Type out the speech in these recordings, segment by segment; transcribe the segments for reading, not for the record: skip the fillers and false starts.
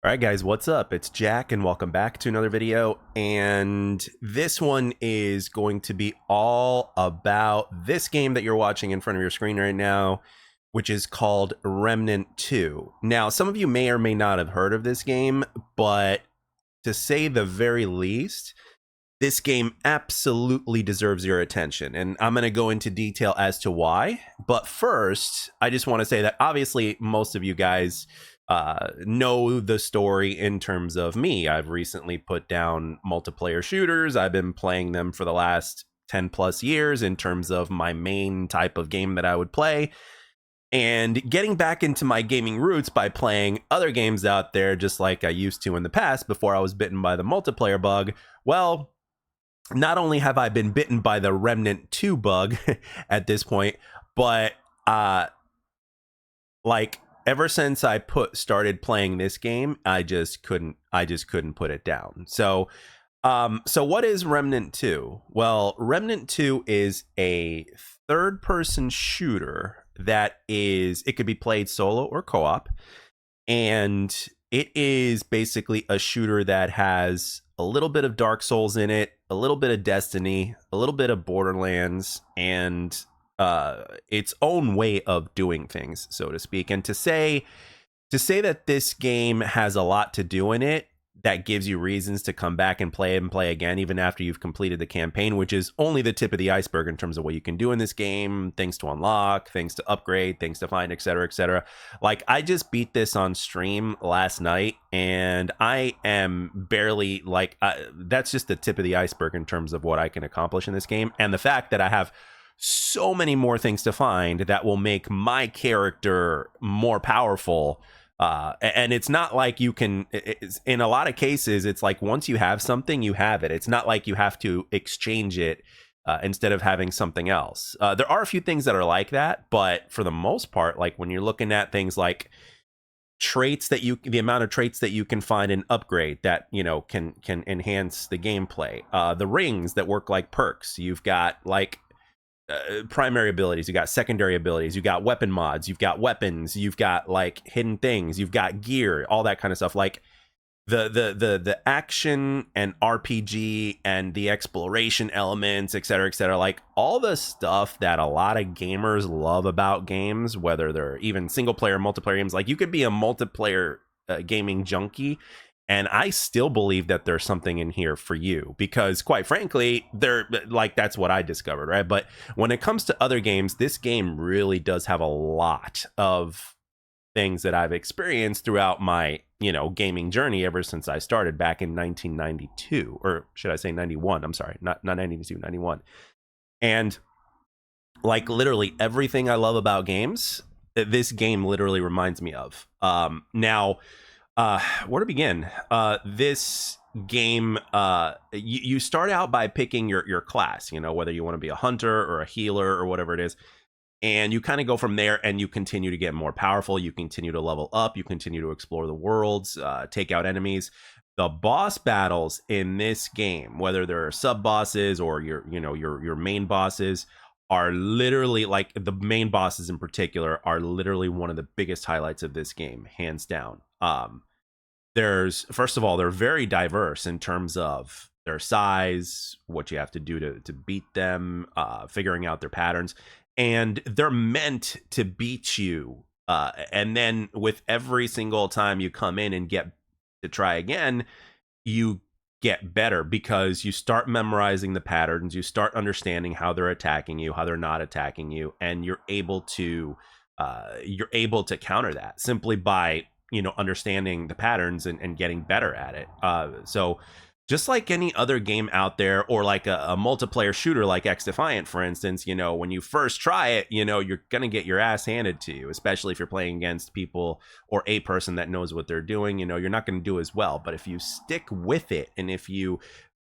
All right, guys, what's up? It's Jack, and welcome back to another video. And this one is going to be all about this game that you're watching in front of your screen right now, which is called Remnant 2. Now, some of you may or may not have heard of this game, but to say the very least, this game absolutely deserves your attention, and I'm going to go into detail as to why. But first, I just want to say that obviously most of you guys know the story in terms of me. I've recently put down multiplayer shooters. I've been playing them for the last 10 plus years in terms of my main type of game that I would play. And getting back into my gaming roots by playing other games out there, just like I used to in the past before I was bitten by the multiplayer bug. Well, not only have I been bitten by the Remnant 2 bug at this point, but like ever since I started playing this game, I just couldn't put it down. So what is Remnant 2? Well, Remnant 2 is a third person shooter it could be played solo or co-op, and it is basically a shooter that has a little bit of Dark Souls in it, a little bit of Destiny, a little bit of Borderlands, and its own way of doing things, so to speak. And to say that this game has a lot to do in it, that gives you reasons to come back and play again, even after you've completed the campaign, which is only the tip of the iceberg in terms of what you can do in this game, things to unlock, things to upgrade, things to find, etc., etc. Like, I just beat this on stream last night, and I am barely that's just the tip of the iceberg in terms of what I can accomplish in this game, and the fact that I have so many more things to find that will make my character more powerful. And it's not like you can, in a lot of cases, it's like once you have something, you have it. It's not like you have to exchange it instead of having something else. There are a few things that are like that, but for the most part, like when you're looking at things like the amount of traits that you can find and upgrade that, can enhance the gameplay, the rings that work like perks. You've got like primary abilities, you got secondary abilities, you got weapon mods, you've got weapons, you've got like hidden things, you've got gear, all that kind of stuff. Like the action and RPG and the exploration elements, etc., like all the stuff that a lot of gamers love about games, whether they're even single player, multiplayer games. Like, you could be a multiplayer gaming junkie, and I still believe that there's something in here for you, because quite frankly, that's what I discovered, right? But when it comes to other games, this game really does have a lot of things that I've experienced throughout my, gaming journey ever since I started back in 1992, or should I say 91? I'm sorry, not 92, 91. And like literally everything I love about games, this game literally reminds me of. Now, where to begin? This game, you start out by picking your class, whether you want to be a hunter or a healer or whatever it is. And you kind of go from there, and you continue to get more powerful. You continue to level up. You continue to explore the worlds, take out enemies. The boss battles in this game, whether they're sub bosses or your main bosses, are literally, like, the main bosses in particular are literally one of the biggest highlights of this game, hands down. First of all, they're very diverse in terms of their size, what you have to do to beat them, figuring out their patterns, and they're meant to beat you. And then with every single time you come in and get to try again, you get better, because you start memorizing the patterns, you start understanding how they're attacking you, how they're not attacking you, and you're able to counter that simply by understanding the patterns and getting better at it. So just like any other game out there, or like a multiplayer shooter like X Defiant, for instance, when you first try it, you're gonna get your ass handed to you, especially if you're playing against people or a person that knows what they're doing. You're not gonna do as well. But if you stick with it, and if you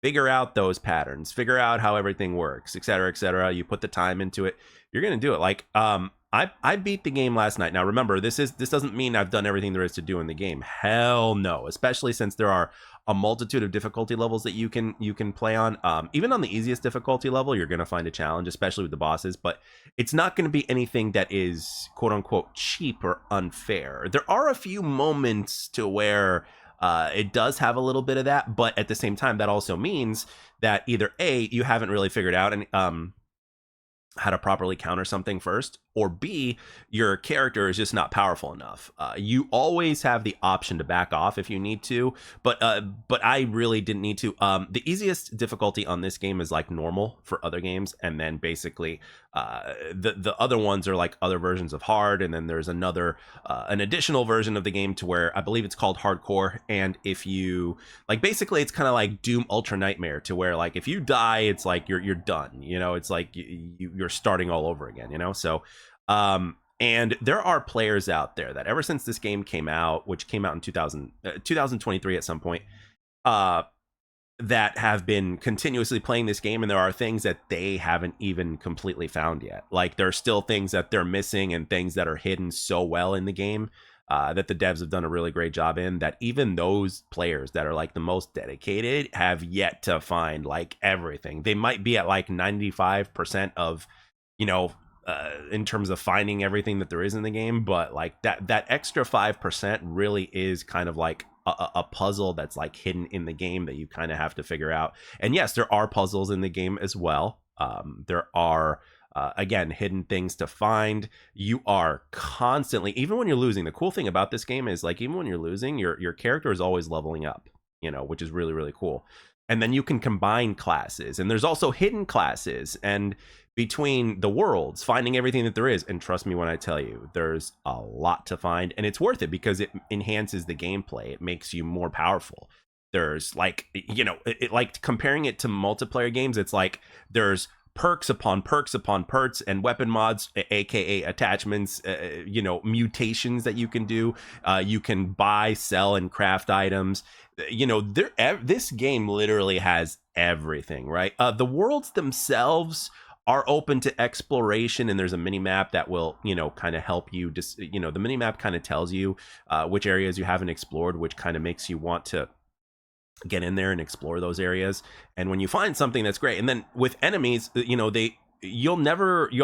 figure out those patterns, figure out how everything works, etc., you put the time into it, you're gonna do it. Like, I beat the game last night. Now remember, this doesn't mean I've done everything there is to do in the game. Hell no. Especially since there are a multitude of difficulty levels that you can play on. Even on the easiest difficulty level, you're gonna find a challenge, especially with the bosses. But it's not gonna be anything that is quote unquote cheap or unfair. There are a few moments to where It does have a little bit of that, but at the same time, that also means that either A, you haven't really figured out and how to properly counter something first, or B, your character is just not powerful enough. You always have the option to back off if you need to, but I really didn't need to. The easiest difficulty on this game is like normal for other games, and then basically the other ones are like other versions of hard, and then there's an additional version of the game to where I believe it's called hardcore. And if you like, basically it's kind of like Doom Ultra Nightmare, to where like if you die, it's like you're done. It's like you're starting all over again. So and there are players out there that ever since this game came out, which came out in 2023 at some point, that have been continuously playing this game, and there are things that they haven't even completely found yet. Like there are still things that they're missing and things that are hidden so well in the game, that the devs have done a really great job in, that even those players that are like the most dedicated have yet to find like everything. They might be at like 95% of, in terms of finding everything that there is in the game, but like that extra 5% really is kind of like a puzzle that's like hidden in the game that you kind of have to figure out. And yes, there are puzzles in the game as well. There are again, hidden things to find. You are constantly, even when you're losing, the cool thing about this game is like, even when you're losing, your character is always leveling up, which is really, really cool. And then you can combine classes, and there's also hidden classes, and between the worlds, finding everything that there is. And trust me when I tell you, there's a lot to find, and it's worth it because it enhances the gameplay. It makes you more powerful. There's like, like comparing it to multiplayer games, it's like there's perks upon perks upon perks and weapon mods, aka attachments, mutations that you can do. You can buy, sell, and craft items. This game literally has everything, right? The worlds themselves are open to exploration, and there's a mini map that will kind of help you. Just the mini map kind of tells you which areas you haven't explored, which kind of makes you want to get in there and explore those areas. And when you find something, that's great. And then with enemies, you'll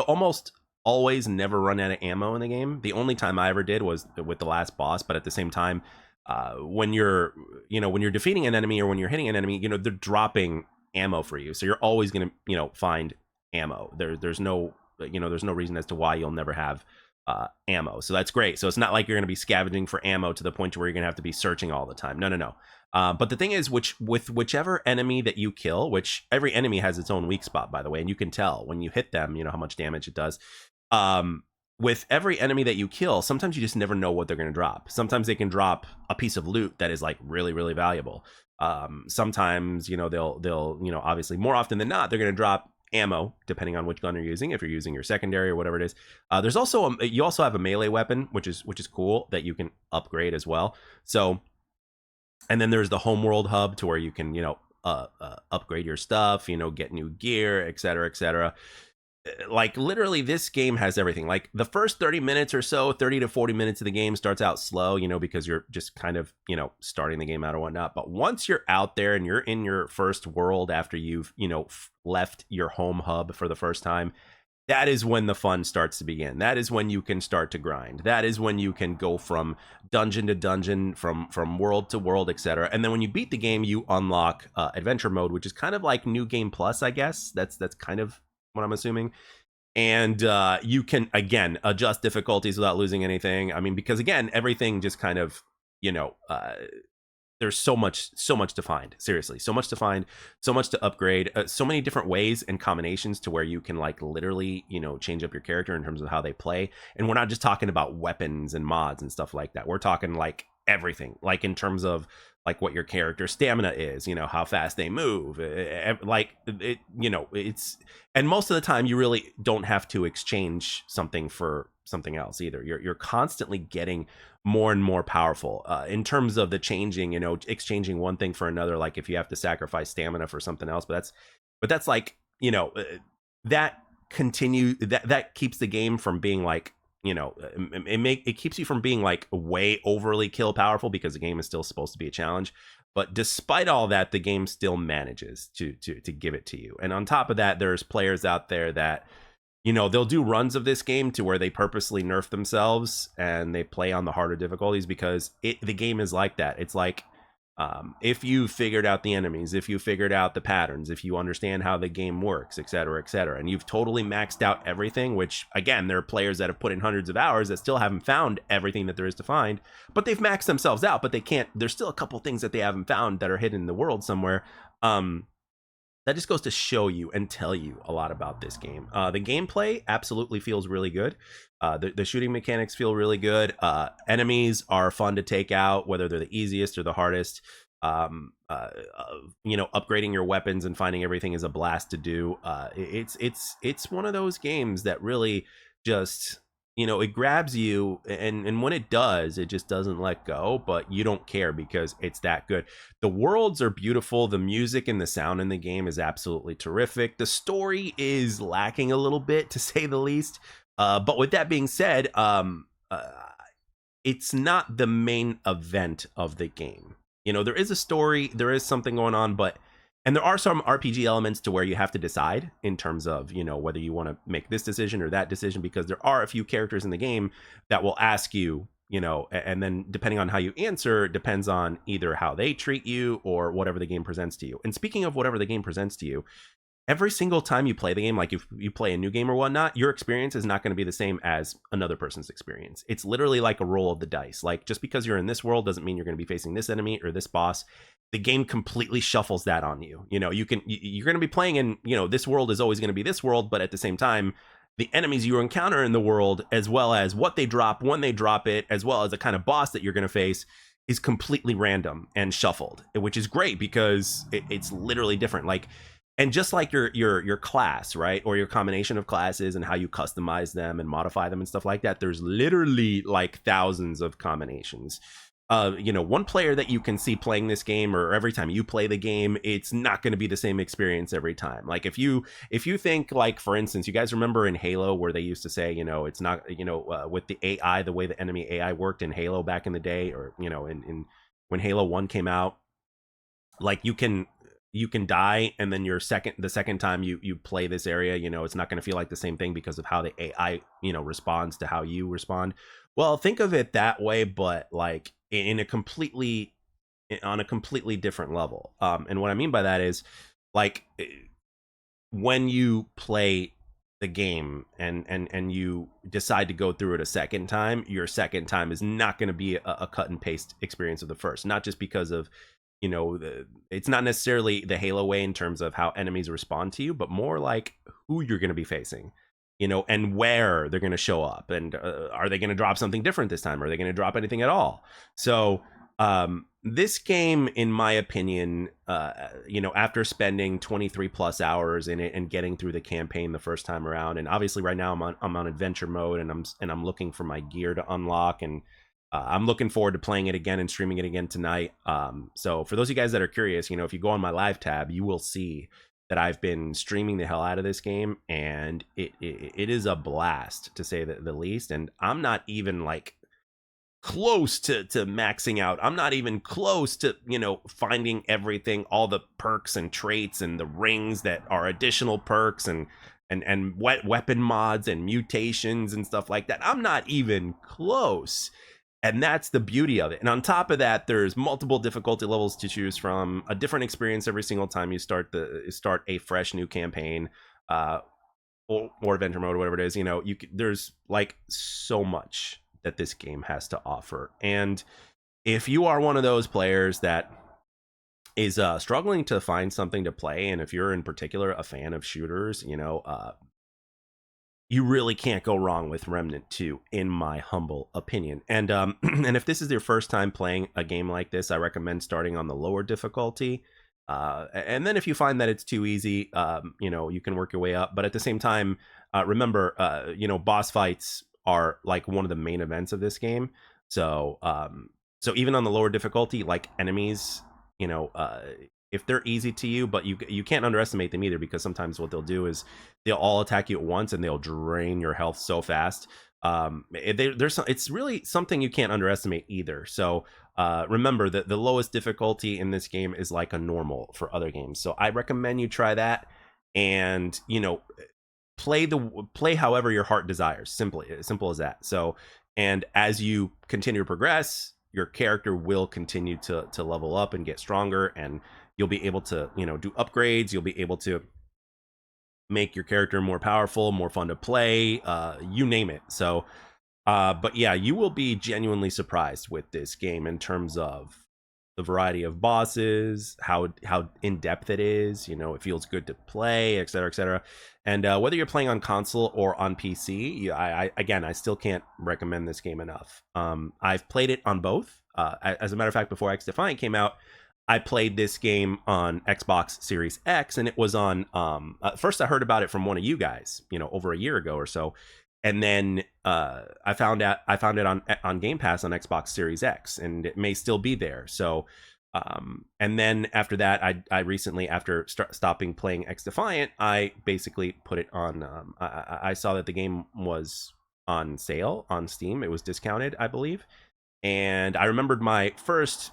almost always never run out of ammo in the game. The only time I ever did was with the last boss, but at the same time, when you're defeating an enemy, or when you're hitting an enemy, they're dropping ammo for you, so you're always going to find ammo. There's no reason as to why you'll never have ammo. So that's great. So it's not like you're going to be scavenging for ammo to the point where you're going to have to be searching all the time. No. But the thing is, with whichever enemy that you kill, which every enemy has its own weak spot, by the way, and you can tell when you hit them, how much damage it does. With every enemy that you kill, sometimes you just never know what they're going to drop. Sometimes they can drop a piece of loot that is like really, really valuable. Sometimes, they'll obviously, more often than not, they're going to drop ammo, depending on which gun you're using, if you're using your secondary or whatever it is. There's also you also have a melee weapon, which is cool, that you can upgrade as well. So, and then there's the homeworld hub, to where you can upgrade your stuff, get new gear, etc. Like literally, this game has everything. Like the first 30 minutes or so, 30 to 40 minutes of the game starts out slow, because you're just kind of starting the game out or whatnot. But once you're out there and you're in your first world, after you've left your home hub for the first time, that is when the fun starts to begin. That is when you can start to grind. That is when you can go from dungeon to dungeon, from world to world, etc. And then when you beat the game, you unlock adventure mode, which is kind of like New Game Plus, I guess. That's kind of what I'm assuming. And you can again adjust difficulties without losing anything. I mean, because again, everything just kind of there's so much to find. Seriously, so much to find, so much to upgrade, so many different ways and combinations to where you can like literally change up your character in terms of how they play. And we're not just talking about weapons and mods and stuff like that. We're talking like everything, like in terms of like what your character stamina is, how fast they move, like it, it's, and most of the time you really don't have to exchange something for something else either. You're constantly getting more and more powerful in terms of the changing, exchanging one thing for another. Like if you have to sacrifice stamina for something else, but that's like, that that keeps the game from being like, it keeps you from being like way overly kill powerful, because the game is still supposed to be a challenge. But despite all that, the game still manages to give it to you. And on top of that, there's players out there that they'll do runs of this game to where they purposely nerf themselves and they play on the harder difficulties, because the game is like that. It's like If you figured out the enemies, if you figured out the patterns, if you understand how the game works, et cetera, and you've totally maxed out everything, which again, there are players that have put in hundreds of hours that still haven't found everything that there is to find, but they've maxed themselves out, but they can't, there's still a couple things that they haven't found that are hidden in the world somewhere. That just goes to show you and tell you a lot about this game. The gameplay absolutely feels really good. The shooting mechanics feel really good. Enemies are fun to take out, whether they're the easiest or the hardest. Upgrading your weapons and finding everything is a blast to do. It's one of those games that really just, it grabs you, and when it does, it just doesn't let go, but you don't care because it's that good. The worlds are beautiful. The music and the sound in the game is absolutely terrific. The story is lacking a little bit, to say the least. But with that being said, it's not the main event of the game. There is a story, there is something going on, and there are some RPG elements to where you have to decide in terms of, whether you want to make this decision or that decision, because there are a few characters in the game that will ask you, and then depending on how you answer, depends on either how they treat you or whatever the game presents to you. And speaking of whatever the game presents to you, every single time you play the game, like if you play a new game or whatnot, your experience is not going to be the same as another person's experience. It's literally like a roll of the dice. Like, just because you're in this world doesn't mean you're going to be facing this enemy or this boss. The game completely shuffles that on you. You're going to be playing in, this world is always going to be this world, but at the same time, the enemies you encounter in the world, as well as what they drop, when they drop it, as well as the kind of boss that you're going to face, is completely random and shuffled, which is great because it's literally different. Like, and just like your class, right, or your combination of classes and how you customize them and modify them and stuff like that, there's literally like thousands of combinations. One player that you can see playing this game, or every time you play the game, it's not going to be the same experience every time. Like, if you think, like, for instance, you guys remember in Halo where they used to say, it's not, with the AI, the way the enemy AI worked in Halo back in the day, or in when Halo 1 came out, like, you can die, and then the second time you play this area, it's not going to feel like the same thing because of how the AI responds to how you respond. Well, think of it that way, but like on a completely different level. And what I mean by that is, like, when you play the game and you decide to go through it a second time, your second time is not going to be a cut and paste experience of the first. Not just because of, it's not necessarily the Halo way in terms of how enemies respond to you, but more like who you're going to be facing, and where they're going to show up, and are they going to drop something different this time? Are they going to drop anything at all? So this game, in my opinion, after spending 23 plus hours in it and getting through the campaign the first time around, and obviously right now I'm on adventure mode, and I'm looking for my gear to unlock, and I'm looking forward to playing it again and streaming it again tonight. So for those of you guys that are curious, if you go on my live tab, you will see that I've been streaming the hell out of this game, and it is a blast, to say the least. And I'm not even like close to maxing out. I'm not even close to, finding everything, all the perks and traits and the rings that are additional perks and weapon mods and mutations and stuff like that. I'm not even close. And that's the beauty of it. And on top of that, there's multiple difficulty levels to choose from, a different experience every single time you start a fresh new campaign, or adventure mode, or whatever it is. There's like so much that this game has to offer. And if you are one of those players that is struggling to find something to play, and if you're in particular a fan of shooters, you really can't go wrong with Remnant 2, in my humble opinion. And and if this is your first time playing a game like this, I recommend starting on the lower difficulty. And then if you find that it's too easy, you can work your way up. But at the same time, remember, boss fights are like one of the main events of this game. So even on the lower difficulty, like, enemies, if they're easy to you, but you can't underestimate them either, because sometimes what they'll do is they'll all attack you at once and they'll drain your health so fast. It's really something you can't underestimate either. So remember that the lowest difficulty in this game is like a normal for other games. So I recommend you try that, and play however your heart desires. Simple as that. So, and as you continue to progress, your character will continue to level up and get stronger, and you'll be able to, do upgrades. You'll be able to make your character more powerful, more fun to play, you name it. So but yeah, you will be genuinely surprised with this game in terms of the variety of bosses, how in depth it is. It feels good to play, et cetera, et cetera. And whether you're playing on console or on PC, I still can't recommend this game enough. I've played it on both. As a matter of fact, before X Defiant came out, I played this game on Xbox Series X, and it was on. First, I heard about it from one of you guys, over a year ago or so, and then I found it on Game Pass on Xbox Series X, and it may still be there. So, and then after that, I recently, after stopping playing X Defiant, I basically put it on. I saw that the game was on sale on Steam. It was discounted, I believe, and I remembered my first,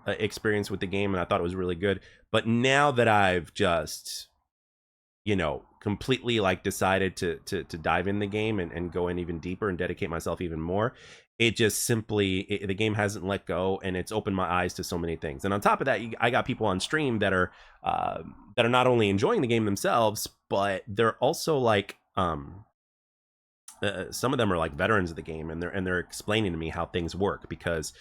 experience with the game, and I thought it was really good. But now that I've just, completely like decided to dive in the game and go in even deeper and dedicate myself even more, it just simply the game hasn't let go, and it's opened my eyes to so many things. And on top of that, I got people on stream that are not only enjoying the game themselves, but they're also like some of them are like veterans of the game, and they're explaining to me how things work, because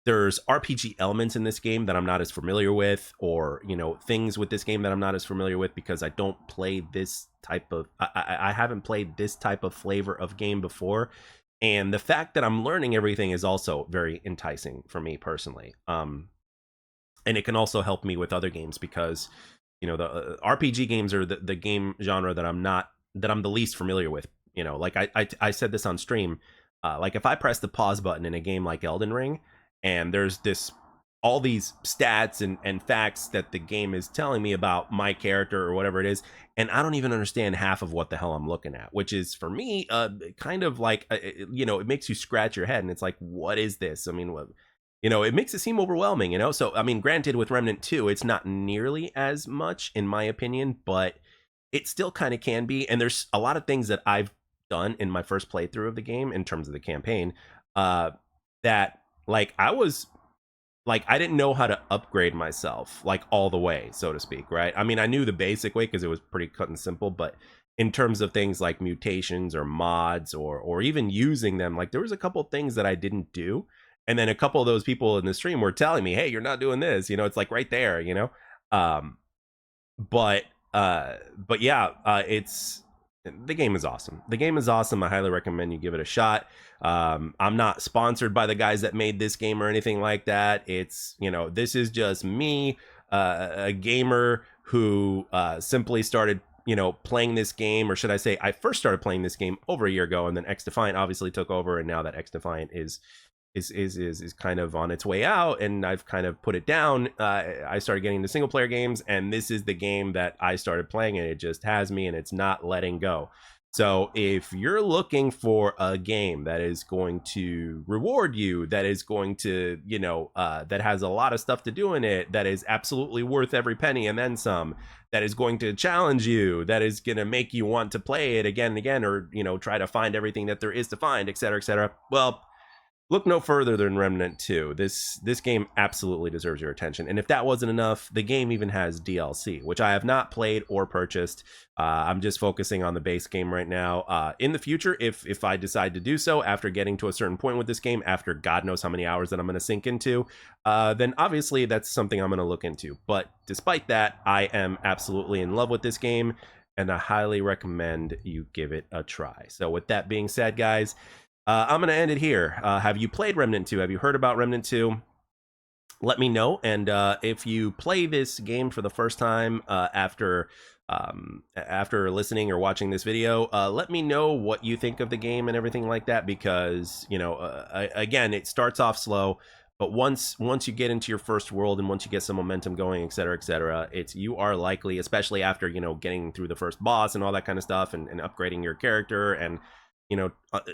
there's RPG elements in this game that I'm not as familiar with, or things with this game that I'm not as familiar with, because I don't play this type of I haven't played this type of flavor of game before. And the fact that I'm learning everything is also very enticing for me personally. And it can also help me with other games, because the RPG games are the game genre that I'm the least familiar with. Like I said this on stream, like if I press the pause button in a game like Elden Ring, and there's all these stats and facts that the game is telling me about my character or whatever it is, and I don't even understand half of what the hell I'm looking at, which is for me kind of like it makes you scratch your head, and it's like, what is this? I mean, what, it makes it seem overwhelming, so I mean, granted, with Remnant 2, it's not nearly as much in my opinion, but it still kind of can be. And there's a lot of things that I've done in my first playthrough of the game in terms of the campaign, that like I didn't know how to upgrade myself like all the way, so to speak, right? I mean, I knew the basic way because it was pretty cut and simple, but in terms of things like mutations or mods or even using them, like there was a couple things that I didn't do, and then a couple of those people in the stream were telling me, hey, you're not doing this, it's like right there, um but yeah, it's the game is awesome. The game is awesome. I highly recommend you give it a shot. I'm not sponsored by the guys that made this game or anything like that. It's, this is just me, a gamer who simply started, playing this game, or should I say, I first started playing this game over a year ago, and then X Defiant obviously took over, and now that X Defiant is kind of on its way out, and I've kind of put it down. I started getting the single player games, and this is the game that I started playing, and it just has me, and it's not letting go. So if you're looking for a game that is going to reward you, that is going to, that has a lot of stuff to do in it, that is absolutely worth every penny and then some, that is going to challenge you, that is going to make you want to play it again and again, or, try to find everything that there is to find, etc., etc., well, look no further than Remnant 2. This game absolutely deserves your attention. And if that wasn't enough, the game even has DLC, which I have not played or purchased. I'm just focusing on the base game right now. In the future, if I decide to do so after getting to a certain point with this game, after God knows how many hours that I'm going to sink into, then obviously that's something I'm going to look into. But despite that, I am absolutely in love with this game, and I highly recommend you give it a try. So with that being said, guys, I'm going to end it here. Have you played Remnant 2? Have you heard about Remnant 2? Let me know. And if you play this game for the first time after listening or watching this video, let me know what you think of the game and everything like that, because, again, it starts off slow. But once you get into your first world, and once you get some momentum going, et cetera, you are likely, especially after, getting through the first boss and all that kind of stuff, and upgrading your character, and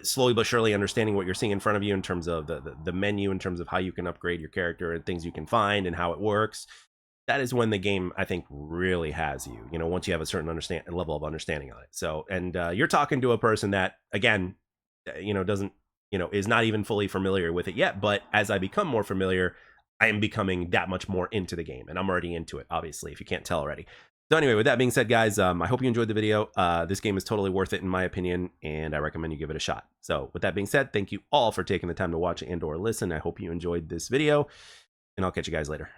slowly but surely understanding what you're seeing in front of you in terms of the menu, in terms of how you can upgrade your character and things you can find and how it works. That is when the game, I think, really has you, once you have a certain level of understanding on it. So, and you're talking to a person that, again, doesn't, is not even fully familiar with it yet. But as I become more familiar, I am becoming that much more into the game, and I'm already into it, obviously, if you can't tell already. So anyway, with that being said, guys, I hope you enjoyed the video. This game is totally worth it in my opinion, and I recommend you give it a shot. So with that being said, thank you all for taking the time to watch and or listen. I hope you enjoyed this video, and I'll catch you guys later.